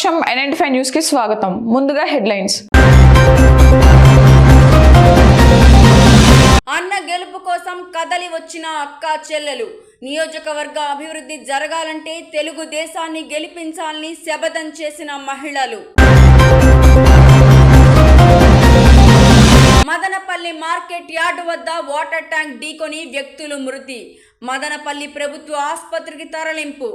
సాక్ష్యం N95 news కి స్వాగతం. ముందుగా హెడ్లైన్స్. అన్న గెలుపు కోసం కదలి వచ్చిన అక్క చెల్లెలు నియోజకవర్గ అభివృద్ధి జరగాలంటే తెలుగు దేశాన్ని గెలిపించాలని శపథం చేసిన మహిళలు. మదనపల్లి మార్కెట్ యార్డు వద్ద వాటర్ ట్యాంక్ ఢీకొని వ్యక్తులు మృతి. మదనపల్లి ప్రభుత్వ ఆసుపత్రికి తరలింపు.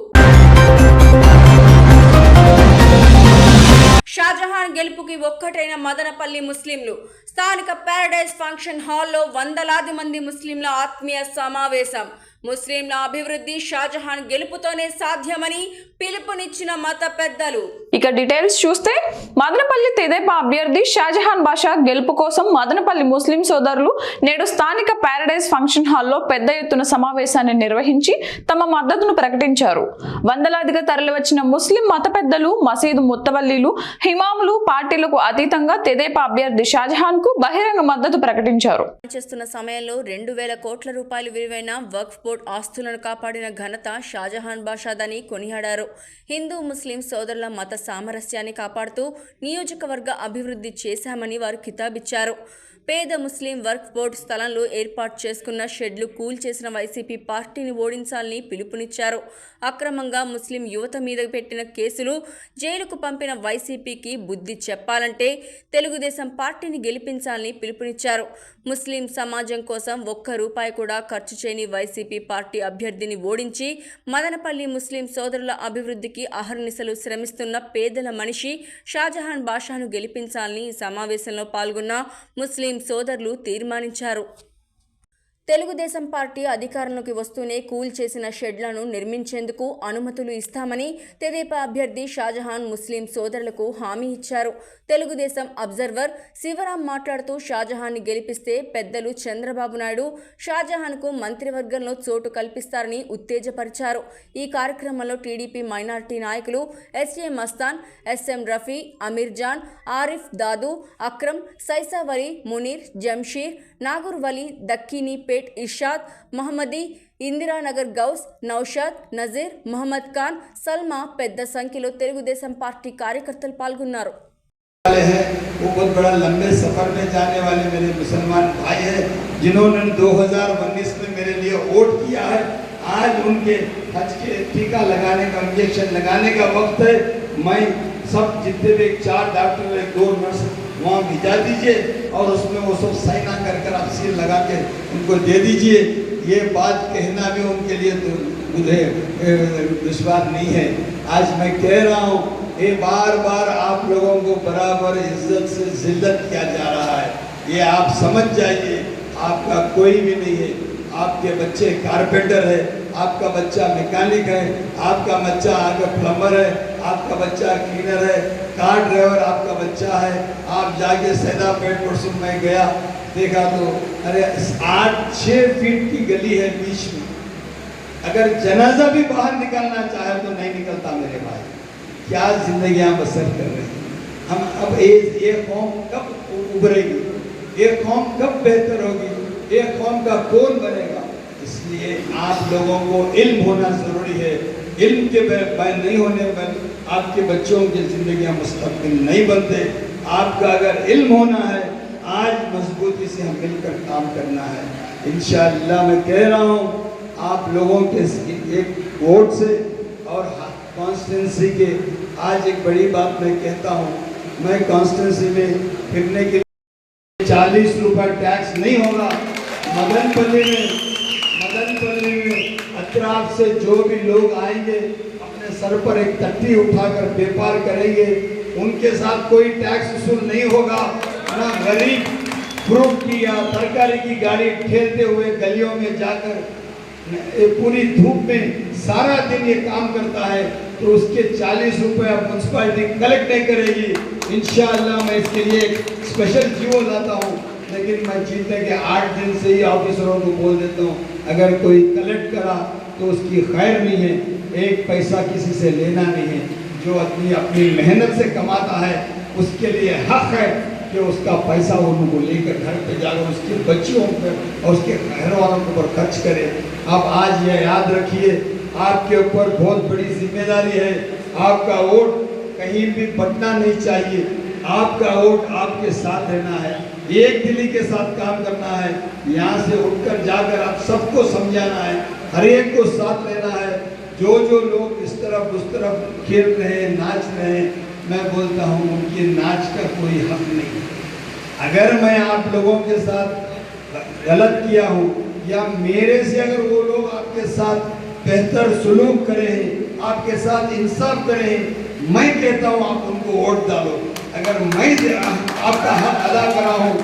షాజహాన్ గెలుపుకి ఒక్కటైన మదనపల్లి ముస్లింలు. స్థానిక ప్యారడైజ్ ఫంక్షన్ హాల్లో వందలాది మంది ముస్లింల ఆత్మీయ సమావేశం. ముస్లింల అభివృద్ధి షాజహాన్ గెలుపుతోనే సాధ్యమని పిలుపునిచ్చిన మత పెద్దలు. ఇక డీటెయిల్స్ చూస్తే మదనపల్లి తెదేపా అభ్యర్థి షాజహాన్ బాషా గెలుపు కోసం మదనపల్లి ముస్లిం సోదరులు నేడు స్థానిక ప్యారడైజ్ ఫంక్షన్ హాల్లో పెద్ద ఎత్తున సమావేశాన్ని నిర్వహించి తమ మద్దతును ప్రకటించారు. వందలాదిగా తరలివచ్చిన ముస్లిం మత పెద్దలు, మసీదు ముత్తవల్లీలు, హిమాములు పార్టీలకు అతీతంగా తెదేపా అభ్యర్థి షాజహాన్ కు బహిరంగ మద్దతు ప్రకటించారు. చేస్తున్న సమయంలో 2000 కోట్ల రూపాయలు విలువైన వక్ఫ్ బోర్డ్ ఆస్తులను కాపాడిన ఘనత షాజహాన్ బాషాదని కొనియాడారు. హిందూ ముస్లిం సోదరుల మత సామరస్యాన్ని కాపాడుతూ నియోజకవర్గ అభివృద్ధి చేశామని వారు కితాబిచ్చారు. పేద ముస్లిం వర్క్ బోర్డు స్థలంలో ఏర్పాటు చేసుకున్న షెడ్లు కూల్చేసిన వైసీపీ పార్టీని ఓడించాలని పిలుపునిచ్చారు. అక్రమంగా ముస్లిం యువత మీద పెట్టిన కేసులు జైలుకు పంపిన వైసీపీకి బుద్ధి చెప్పాలంటే తెలుగుదేశం పార్టీని గెలిపించాలని పిలుపునిచ్చారు. ముస్లిం సమాజం కోసం ఒక్క రూపాయి కూడా ఖర్చు చేయని వైసీపీ పార్టీ అభ్యర్థిని ఓడించి మదనపల్లి ముస్లిం సోదరుల అభివృద్ధికి అహర్నిశలు శ్రమిస్తున్న పేదల మనిషి షాజహాన్ బాషాను గెలిపించాలని ఈ సమావేశంలో పాల్గొన్న ముస్లిం సోదరులు తీర్మానించారు. తెలుగుదేశం పార్టీ అధికారంలోకి వస్తూనే కూల్చేసిన షెడ్లను నిర్మించేందుకు అనుమతులు ఇస్తామని తెదేపా అభ్యర్థి షాజహాన్ ముస్లిం సోదరులకు హామీ ఇచ్చారు. తెలుగుదేశం అబ్జర్వర్ శివరాం మాట్లాడుతూ షాజహాన్ని గెలిపిస్తే పెద్దలు చంద్రబాబు నాయుడు షాజహాన్కు మంత్రివర్గంలో చోటు కల్పిస్తారని ఉత్తేజపరిచారు. ఈ కార్యక్రమంలో టీడీపీ మైనారిటీ నాయకులు ఎస్ఏ మస్తాన్, ఎస్ఎం రఫీ, అమీర్ జాన్, ఆరిఫ్, దాదు, అక్రమ్, సైసావలి, మునీర్, జంషీర్, నాగూర్ వలి, దక్కీని పేట్, ఇర్షాద్, మహమ్మదీ, ఇందిరానగర్ గౌస్, నౌషాద్, నజీర్, మహమ్మద్ ఖాన్, సల్మా పెద్ద సంఖ్యలో తెలుగుదేశం పార్టీ కార్యకర్తలు పాల్గొన్నారు. वो बहुत बड़ा लंबे सफर में जाने वाले मेरे मुसलमान भाई हैं जिन्होंने 2019 में मेरे लिए वोट किया है। आज उनके हज के टीका लगाने का, इंजेक्शन लगाने का वक्त है। मैं सब जितने भी 4 डॉक्टर, 2 नर्स वहाँ भिजा दीजिए और उसमें वो सब साइना कर आप सील लगा के उनको दे दीजिए। ये बात कहना भी उनके लिए तो मुझे विश्वास नहीं है। आज मैं कह रहा हूँ, ये बार बार आप लोगों को बराबर इज्जत से जिल्लत किया जा रहा है। ये आप समझ जाइए, आपका कोई भी नहीं है। आपके बच्चे कारपेंटर है, आपका बच्चा मैकेनिक है, आपका बच्चा आगे प्लम्बर है, आपका बच्चा क्लीनर है, कार ड्राइवर आपका बच्चा है। आप जाके सैदापेट परसों में गया, देखा तो अरे 8-6 फीट की गली है बीच में। अगर जनाजा भी बाहर निकलना चाहे तो नहीं निकलता मेरे भाई। क्या जिंदगियां बसर कर रहे हैं हम। अब ये कौम कब उभरेगी, ये कौम कब बेहतर होगी, ये कौम का कौन बनेगा। इसलिए आप लोगों को इल्म होना जरूरी है। इल्म के नहीं होने पर आपके बच्चों की जिंदगियां मुस्तक़बिल नहीं बनते। आपका अगर इल्म होना है, आज मजबूती से हम मिलकर काम करना है। इंशाअल्लाह मैं कह रहा हूँ, आप लोगों के एक वोट से और कॉन्स्टिट्यूंसी के आज एक बड़ी बात मैं कहता हूँ, मैं कॉन्स्टिट्यूंसी में फिरने के लिए 40 रुपये टैक्स नहीं होगा। मदनपल्ली में अतराफ से जो भी लोग आएंगे अपने सर पर एक तट्टी उठाकर व्यापार करेंगे, उनके साथ कोई टैक्स वसूल नहीं होगा। ना गरीब फ्रूट की या तरकारी की गाड़ी ठेलते हुए गलियों में जाकर पूरी धूप में सारा दिन ये काम करता है तो उसके 40 रुपये म्यूनसिपालिटी कलेक्ट नहीं करेगी। इंशाअल्लाह मैं इसके लिए एक स्पेशल जीवो लाता हूँ। लेकिन मैं जीतने के 8 दिन से ही ऑफिसरों को बोल देता हूँ, अगर कोई कलेक्ट करा तो उसकी खैर नहीं है। 1 पैसा किसी से लेना नहीं है। जो आदमी अपनी मेहनत से कमाता है उसके लिए हक है कि उसका पैसा उनको लेकर घर पे जाकर उसके बच्चों पर और उसके घर वालों के ऊपर खर्च करे। अब आज ये याद रखिए, आपके ऊपर बहुत बड़ी जिम्मेदारी है। आपका वोट कहीं भी बंटना नहीं चाहिए। आपका वोट आपके साथ रहना है, एक दिली के साथ काम करना है। यहाँ से उठकर जाकर आप सबको समझाना है, हर एक को साथ लेना है। जो लोग इस तरफ उस तरफ खेल रहे हैं, नाच रहे हैं, मैं बोलता हूँ उनके नाच का कोई हक नहीं। अगर मैं आप लोगों के साथ गलत किया हूँ या मेरे से अगर वो लोग आपके साथ बेहतर सुलूक करें, आपके साथ इंसाफ करें, मैं कहता हूँ आप उनको वोट डालो। अगर मैं आपका हक अदा करा हूँ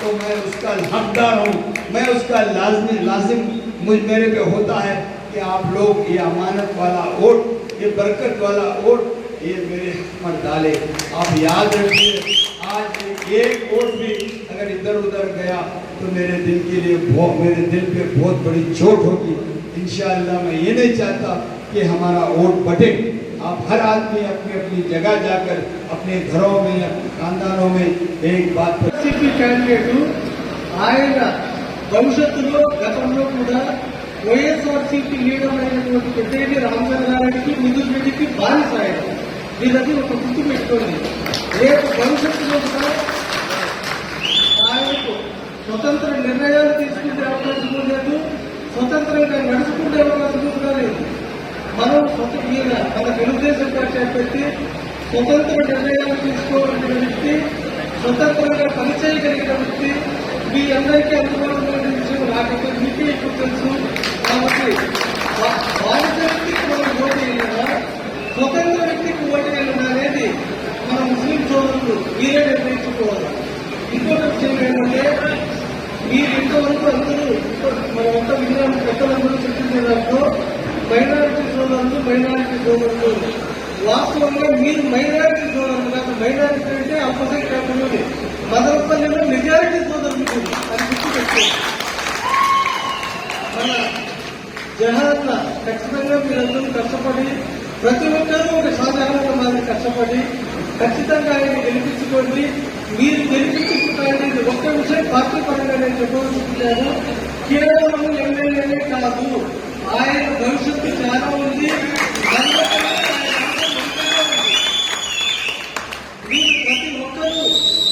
तो मैं उसका हकदार हूँ, मैं उसका लाजिम मेरे पे होता है कि आप लोग ये अमानत वाला वोट, ये बरकत वाला वोट ये मेरे हक पर डाले। आप याद रखिए, आज एक वोट भी अगर इधर उधर गया तो मेरे दिल के लिए मेरे दिल पे बहुत बड़ी चोट होगी। इंशाअल्लाह मैं ये नहीं चाहता कि हमारा वोट बटे। आप हर आदमी अपनी अपनी जगह जाकर अपने घरों में अपने खानदानों में एक बात पर कैंडिडेट ఆయన భవిష్యత్తులో గతంలో కూడా వైఎస్ఆర్సీపీ లీడర్ అయినటువంటి పెద్దిరెడ్డి రామచంద్రారెడ్డికి మిథున్ రెడ్డికి బానిస ఆయన. వీళ్ళది ఒక గుర్తు పెట్టుకోండి. రేపు భవిష్యత్తులో కూడా ఆయనకు స్వతంత్ర నిర్ణయాలు తీసుకునే అవకాశం లేదు, స్వతంత్రంగా నడుచుకునే అవకాశం కూడా లేదు. మనం ఈయన మన తెలుగుదేశం పార్టీ పెట్టి స్వతంత్ర నిర్ణయాలు తీసుకోవాల్సిన వ్యక్తి, స్వతంత్రంగా పనిచేయగలిగిన వ్యక్తి, మీ అందరికీ అందుబాటులో ఉన్న విషయం నాకైతే మీకే ఎక్కువ తెలుసు. కాబట్టి బాధిత వ్యక్తికి మనం ఓటు వేయాలా, స్వతంత్ర వ్యక్తికి ఓటు వేయాలా అనేది మన ముస్లిం సోదరులు మీరే నిర్ణయించుకోవాలి. ఇంకొక విషయం ఏంటంటే మీరు ఇంతవరకు అందరూ మనమంతా విన్నాము, పెద్దలందరూ చెప్తున్న దాంట్లో మైనారిటీ సోదరులు వాస్తవంగా మీరు మైనారిటీ సోదరులు కాదు. మైనారిటీ అంటే అల్పసంఖ్యాకులు, మదనపల్లిలో మెజారిటీ సోదరులు అది గుర్తుపెట్టుకోండి. మన జహాన్న ఖచ్చితంగా మీరందరూ కష్టపడి ప్రతి ఒక్కరూ ఒక సాధారణ మాదిరి కష్టపడి ఖచ్చితంగా ఆయన గెలిపించుకోండి. మీరు గెలిపించుకుంటారనేది ఒక్క విషయం పార్టీ పరంగా నేను చెప్పవలసింది, కేవలం ఎమ్మెల్యేనే కాదు, ఆయన భవిష్యత్తు చాలా ఉంది. మీరు ప్రతి ఒక్కరూ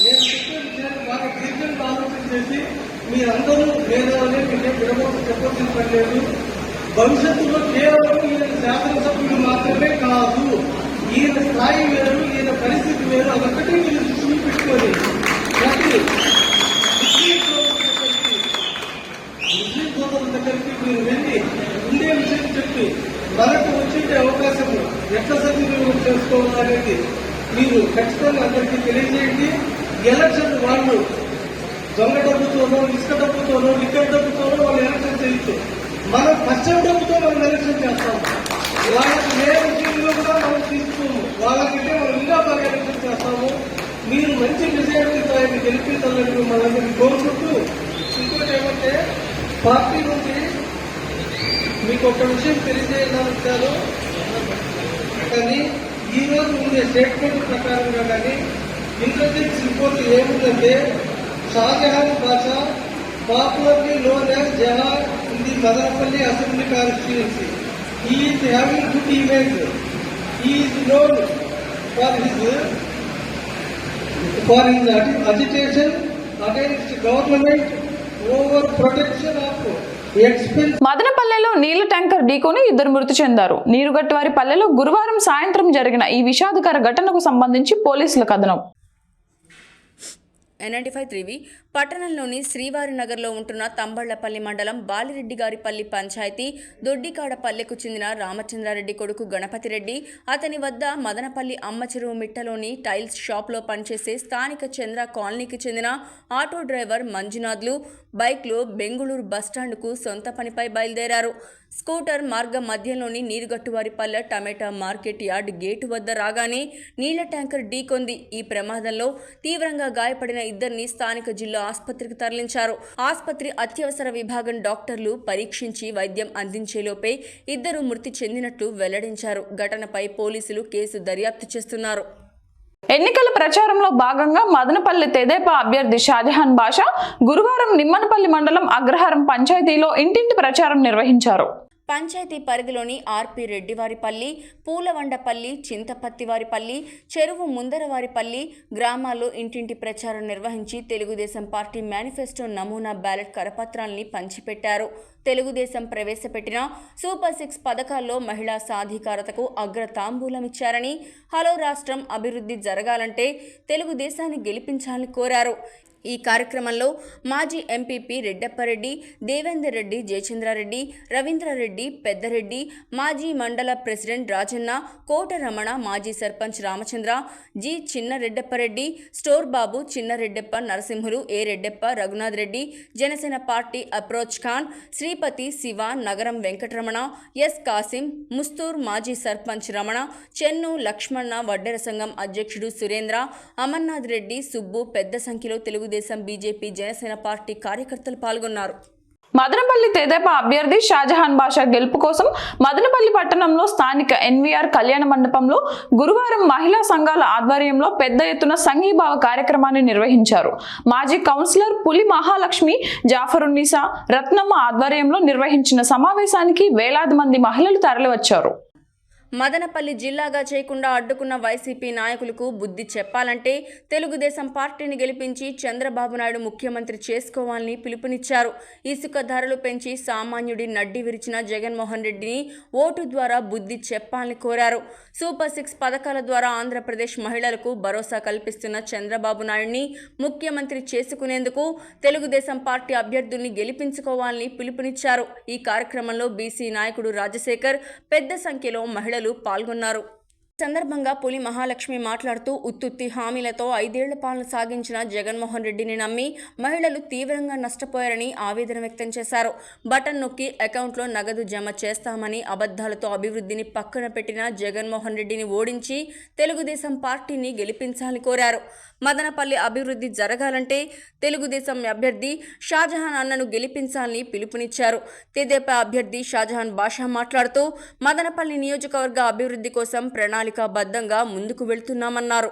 నేను చెప్పే విషయాన్ని బాగా దీర్ఘంగా ఆలోచన చేసి మీరందరూ మేధావులే, మీరే విడమోసి చెప్పవలసిన పని లేదు. భవిష్యత్తులో కేవలం ఈయన శాసనసభ్యులు మాత్రమే కాదు, ఈయన స్థాయి వేరు, ఈయన పరిస్థితి వేరు. అదొక్కటి మీరు దృష్టిని పెట్టుకొని ప్రతి ముస్లిం సోదరుల దగ్గరికి మీరు వెళ్ళి ఉండే విషయం చెప్పి మనకు వచ్చే అవకాశం ఎట్లా సద్వినియోగం చేసుకోవాలనేది మీరు ఖచ్చితంగా అందరికీ తెలియజేయండి. ఎలక్షన్ వాళ్ళు దొంగ డబ్బుతోనో, ఇసుక డబ్బుతోనో, లిక్కర్ డబ్బుతోనో వాళ్ళు ఎలక్షన్ చేయొచ్చు. మనం పచ్చం డబ్బుతో మనం ఎలక్షన్ చేస్తాము. వాళ్ళకి ఏ విషయంలో కూడా మనం తీసుకోము, వాళ్ళకంటే మనం ఇంకా బాగా ఎలక్షన్ చేస్తాము. మీరు మంచి మెజారిటీతో ఆయన గెలిపించాలని మనందరినీ కోరుకుంటూ, ఇంకోటి ఏమంటే పార్టీ నుంచి మీకు ఒక విషయం తెలియజేయాలనుకుంటారు. కానీ ఈ రోజు ఉండే స్టేట్మెంట్ ప్రకారంగా కానీ ఇంటెలిజెన్స్ రిపోర్ట్ ఏముందంటే Shahjahan Basha popularly known as Jahan in the Madanapalle assembly constituency. He is having good image. He is known for his agitation against government over protection of expense. మదనపల్లెలో నీళ్ల ట్యాంకర్ ఢీకొని ఇద్దరు మృతి చెందారు. నీరుగట్టువారి పల్లెలో గురువారం సాయంత్రం జరిగిన ఈ విషాదకర ఘటనకు సంబంధించి పోలీసుల కథనం. N95 పట్టణంలోని శ్రీవారి నగర్లో ఉంటున్న తంబళ్లపల్లి మండలం బాలిరెడ్డిగారిపల్లి పంచాయతీ దొడ్డికాడపల్లెకు చెందిన రామచంద్రారెడ్డి కొడుకు గణపతిరెడ్డి, అతని వద్ద మదనపల్లి అమ్మచెరువు మిట్టలోని టైల్స్ షాప్లో పనిచేసే స్థానిక చంద్ర కాలనీకి చెందిన ఆటో డ్రైవర్ మంజునాథ్లు బైక్లో బెంగుళూరు బస్టాండ్కు సొంత పనిపై బయలుదేరారు. స్కూటర్ మార్గం మధ్యలోని నీరుగట్టువారిపల్లె టమాటా మార్కెట్ యార్డ్ గేటు వద్ద రాగానే నీళ్ల ట్యాంకర్ ఢీకొంది. ఈ ప్రమాదంలో తీవ్రంగా గాయపడిన ఇద్దరిని స్థానిక జిల్లా ఆసుపత్రికి తరలించారు. ఆసుపత్రి అత్యవసర విభాగం డాక్టర్లు పరీక్షించి వైద్యం అందించేలోపే ఇద్దరు మృతి చెందినట్లు వెల్లడించారు. ఘటనపై పోలీసులు కేసు దర్యాప్తు చేస్తున్నారు. ఎన్నికల ప్రచారంలో భాగంగా మదనపల్లి తెదేపా అభ్యర్థి షాజహాన్ బాషా గురువారం నిమ్మనపల్లి మండలం అగ్రహారం పంచాయతీలో ఇంటింటి ప్రచారం నిర్వహించారు. పంచాయతీ పరిధిలోని ఆర్పి రెడ్డివారిపల్లి, పూలవండపల్లి, చింతపత్తివారిపల్లి, చెరువు ముందరవారిపల్లి గ్రామాల్లో ఇంటింటి ప్రచారం నిర్వహించి తెలుగుదేశం పార్టీ మేనిఫెస్టో నమూనా బ్యాలెట్ కరపత్రాల్ని పంచిపెట్టారు. తెలుగుదేశం ప్రవేశపెట్టిన సూపర్ 6 పథకాల్లో మహిళా సాధికారతకు అగ్రతాంబూలమిచ్చారని, హలో రాష్ట్రం అభివృద్ధి జరగాలంటే తెలుగుదేశాన్ని గెలిపించాలని కోరారు. ఈ కార్యక్రమంలో మాజీ ఎంపీపీ రెడ్డప్పరెడ్డి, దేవేందర్ రెడ్డి, జయచంద్రారెడ్డి, రవీంద్రారెడ్డి, పెద్దరెడ్డి, మాజీ మండల ప్రెసిడెంట్ రాజన్న, కోట రమణ, మాజీ సర్పంచ్ రామచంద్ర, జి చిన్న రెడ్డప్పరెడ్డి, స్టోర్ బాబు, చిన్న రెడ్డప్ప, నరసింహులు, ఏ రెడ్డప్ప, రఘునాథ్ రెడ్డి, జనసేన పార్టీ అప్రోచ్ ఖాన్, శ్రీపతి, శివ, నగరం వెంకటరమణ, ఎస్ కాసిం, ముస్తూర్, మాజీ సర్పంచ్ రమణ, చెన్ను, లక్ష్మణ, వడ్డెర సంఘం అధ్యక్షుడు సురేంద్ర, అమర్నాథ్ రెడ్డి, సుబ్బు పెద్ద సంఖ్యలో తెలుగుదేశం, బీజేపీ, జనసేన పార్టీ కార్యకర్తలు పాల్గొన్నారు. మదనపల్లి తెదేపా అభ్యర్థి షాజహాన్ బాషా గెలుపు కోసం మదనపల్లి పట్టణంలో స్థానిక ఎన్వీఆర్ కళ్యాణ మండపంలో గురువారం మహిళా సంఘాల ఆధ్వర్యంలో పెద్ద ఎత్తున సంఘీభావ కార్యక్రమాన్ని నిర్వహించారు. మాజీ కౌన్సిలర్ పులి మహాలక్ష్మి, జాఫరున్నీసా, రత్నమ్మ ఆధ్వర్యంలో నిర్వహించిన సమావేశానికి వేలాది మంది మహిళలు తరలివచ్చారు. మదనపల్లి జిల్లాగా చేయకుండా అడ్డుకున్న వైసీపీ నాయకులకు బుద్ధి చెప్పాలంటే తెలుగుదేశం పార్టీని గెలిపించి చంద్రబాబు నాయుడు ముఖ్యమంత్రి చేసుకోవాలని పిలుపునిచ్చారు. ఇసుక ధరలు పెంచి సామాన్యుడి నడ్డి విరిచిన జగన్మోహన్ రెడ్డిని ఓటు ద్వారా బుద్ధి చెప్పాలని కోరారు. సూపర్ 6 పథకాల ద్వారా ఆంధ్రప్రదేశ్ మహిళలకు భరోసా కల్పిస్తున్న చంద్రబాబు నాయుడిని ముఖ్యమంత్రి చేసుకునేందుకు తెలుగుదేశం పార్టీ అభ్యర్థుల్ని గెలిపించుకోవాలని పిలుపునిచ్చారు. ఈ కార్యక్రమంలో బీసీ నాయకుడు రాజశేఖర్ పెద్ద సంఖ్యలో మహిళలు పాల్గొన్నారు. సందర్భంగా పులి మహాలక్ష్మి మాట్లాడుతూ ఉత్తుత్తి హామీలతో 5 ఏళ్ల పాలన సాగించిన జగన్మోహన్ రెడ్డిని నమ్మి మహిళలు తీవ్రంగా నష్టపోయారని ఆవేదన వ్యక్తం చేశారు. బటన్ నొక్కి అకౌంట్లో నగదు జమ చేస్తామని అబద్ధాలతో అభివృద్ధిని పక్కన పెట్టిన జగన్మోహన్ రెడ్డిని ఓడించి తెలుగుదేశం పార్టీని గెలిపించాలని కోరారు. మదనపల్లి అభివృద్ధి జరగాలంటే తెలుగుదేశం అభ్యర్థి షాజహాన్ అన్నను గెలిపించాలని పిలుపునిచ్చారు. తెదేపా అభ్యర్థి షాజహాన్ బాషా మాట్లాడుతూ మదనపల్లి నియోజకవర్గ అభివృద్ధి కోసం ప్రణాళికాబద్ధంగా ముందుకు వెళ్తున్నామన్నారు.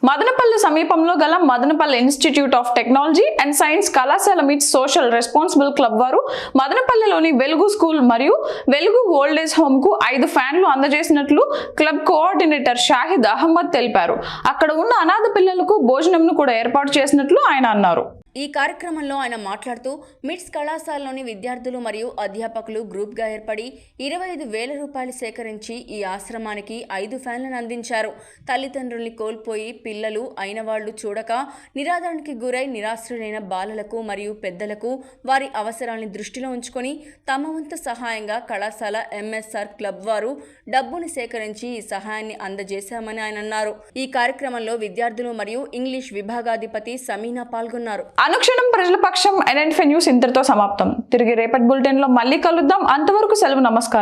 మదనపల్లి సమీపంలో గల Madanapalle institute of technology and science కళాశాల మీట్స్ సోషల్ రెస్పాన్సిబుల్ క్లబ్ వారు మదనపల్లిలోని వెలుగు స్కూల్ మరియు వెలుగు ఓల్డేజ్ హోమ్ కు 5 ఫ్యాన్లు అందజేసినట్లు క్లబ్ కోఆర్డినేటర్ షాహిద్ అహ్మద్ తెలిపారు. అక్కడ ఉన్న అనాథ పిల్లలకు భోజనంను కూడా ఏర్పాటు చేసినట్లు ఆయన అన్నారు. ఈ కార్యక్రమంలో ఆయన మాట్లాడుతూ మిట్స్ కళాశాలలోని విద్యార్థులు మరియు అధ్యాపకులు గ్రూప్గా ఏర్పడి 25,000 రూపాయలు సేకరించి ఈ ఆశ్రమానికి 5 ఫ్యాన్లను అందించారు. తల్లిదండ్రుల్ని కోల్పోయి పిల్లలు అయిన వాళ్లు చూడక నిరాదరణకి గురై నిరాశ్రయులైన బాలలకు మరియు పెద్దలకు వారి అవసరాన్ని దృష్టిలో ఉంచుకొని తమ వంతు సహాయంగా కళాశాల ఎంఎస్ఆర్ క్లబ్ వారు డబ్బును సేకరించి ఈ సహాయాన్ని అందజేశామని ఆయన అన్నారు. ఈ కార్యక్రమంలో విద్యార్థులు మరియు ఇంగ్లీష్ విభాగాధిపతి సమీనా పాల్గొన్నారు. అనుక్షణం ప్రజల పక్షం NNF న్యూస్ ఇంతటితో సమాప్తం. తిరిగి రేపటి బులెటిన్ లో మళ్ళీ కలుద్దాం. అంతవరకు సెలవు. నమస్కారం.